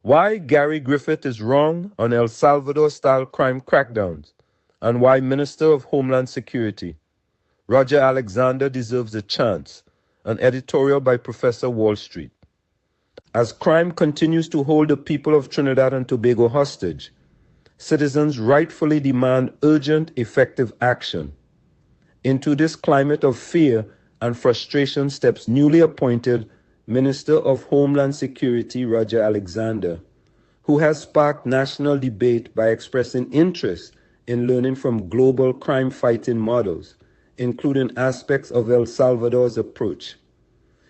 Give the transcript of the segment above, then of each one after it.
Why Gary Griffith is wrong on El Salvador-style crime crackdowns, and why Minister of Homeland Security Roger Alexander deserves a chance, an editorial by Professor Wall Street. As crime continues to hold the people of Trinidad and Tobago hostage, citizens rightfully demand urgent, effective action. Into this climate of fear and frustration steps newly appointed Minister of Homeland Security Roger Alexander, who has sparked national debate by expressing interest in learning from global crime-fighting models, including aspects of El Salvador's approach.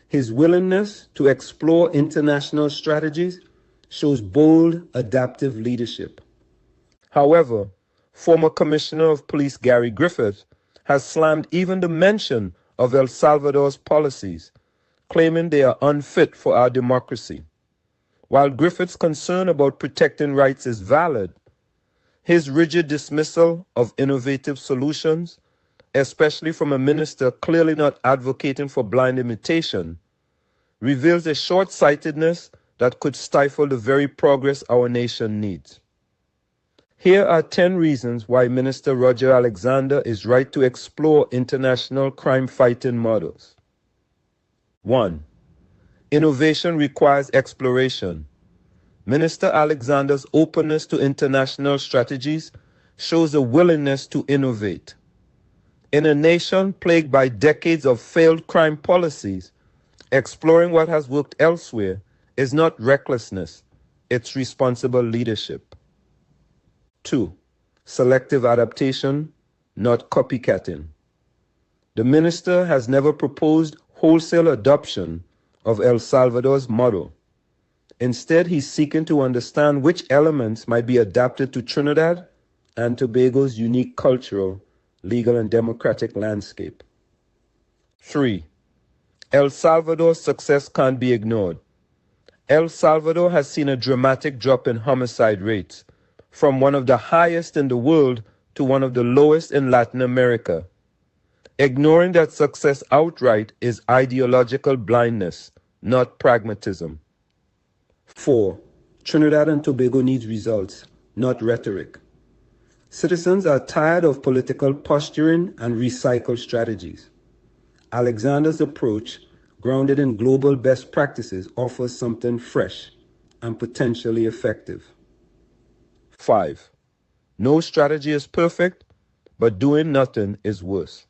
His willingness to explore international strategies shows bold, adaptive leadership. However, former Commissioner of Police Gary Griffith has slammed even the mention of El Salvador's policies, claiming they are unfit for our democracy. While Griffith's concern about protecting rights is valid, his rigid dismissal of innovative solutions, especially from a minister clearly not advocating for blind imitation, reveals a short-sightedness that could stifle the very progress our nation needs. Here are 10 reasons why Minister Roger Alexander is right to explore international crime-fighting models. 1. Innovation requires exploration. Minister Alexander's openness to international strategies shows a willingness to innovate. In a nation plagued by decades of failed crime policies, exploring what has worked elsewhere is not recklessness, it's responsible leadership. 2. Selective adaptation, not copycatting. The minister has never proposed wholesale adoption of El Salvador's model. Instead, he's seeking to understand which elements might be adapted to Trinidad and Tobago's unique cultural, legal, and democratic landscape. 3. El Salvador's success can't be ignored. El Salvador has seen a dramatic drop in homicide rates, from one of the highest in the world to one of the lowest in Latin America. Ignoring that success outright is ideological blindness, not pragmatism. 4. Trinidad and Tobago needs results, not rhetoric. Citizens are tired of political posturing and recycled strategies. Alexander's approach, grounded in global best practices, offers something fresh and potentially effective. 5. No strategy is perfect, but doing nothing is worse.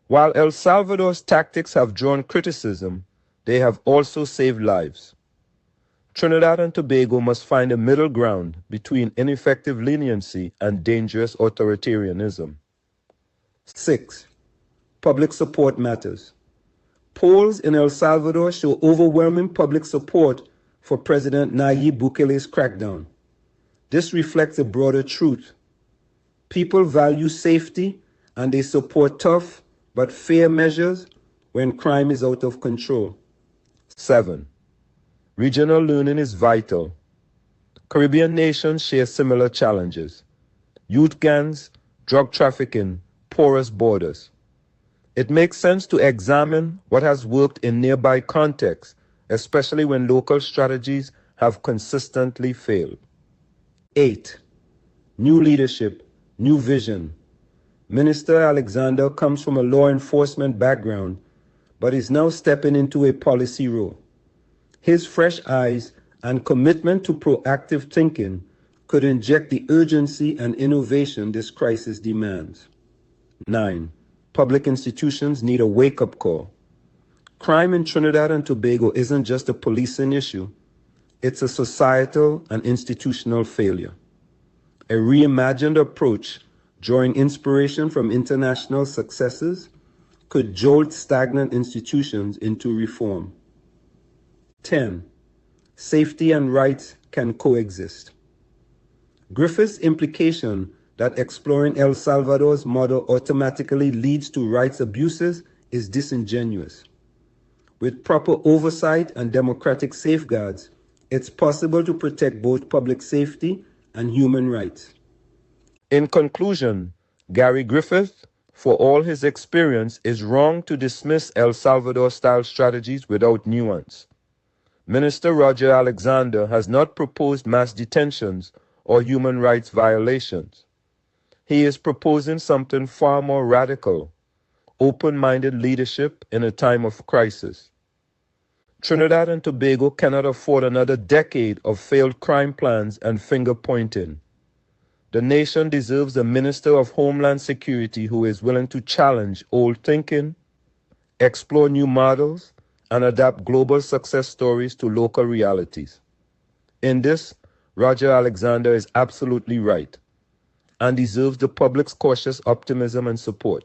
While El Salvador's tactics have drawn criticism, they have also saved lives. Trinidad and Tobago must find a middle ground between ineffective leniency and dangerous authoritarianism. 6. Public support matters. Polls in El Salvador show overwhelming public support for President Nayib Bukele's crackdown. This reflects a broader truth. People value safety and they support tough but fair measures when crime is out of control. 7. Regional learning is vital. Caribbean nations share similar challenges: youth gangs, drug trafficking, porous borders. It makes sense to examine what has worked in nearby contexts, especially when local strategies have consistently failed. 8. New leadership, new vision. Minister Alexander comes from a law enforcement background, but is now stepping into a policy role. His fresh eyes and commitment to proactive thinking could inject the urgency and innovation this crisis demands. 9. Public institutions need a wake-up call. Crime in Trinidad and Tobago isn't just a policing issue, it's a societal and institutional failure. A reimagined approach, drawing inspiration from international successes, could jolt stagnant institutions into reform. 10. Safety and rights can coexist. Griffith's implication that exploring El Salvador's model automatically leads to rights abuses is disingenuous. With proper oversight and democratic safeguards, it's possible to protect both public safety and human rights. In conclusion, Gary Griffith, for all his experience, is wrong to dismiss El Salvador-style strategies without nuance. Minister Roger Alexander has not proposed mass detentions or human rights violations. He is proposing something far more radical, open-minded leadership in a time of crisis. Trinidad and Tobago cannot afford another decade of failed crime plans and finger-pointing. The nation deserves a Minister of Homeland Security who is willing to challenge old thinking, explore new models, and adapt global success stories to local realities. In this, Roger Alexander is absolutely right and deserves the public's cautious optimism and support.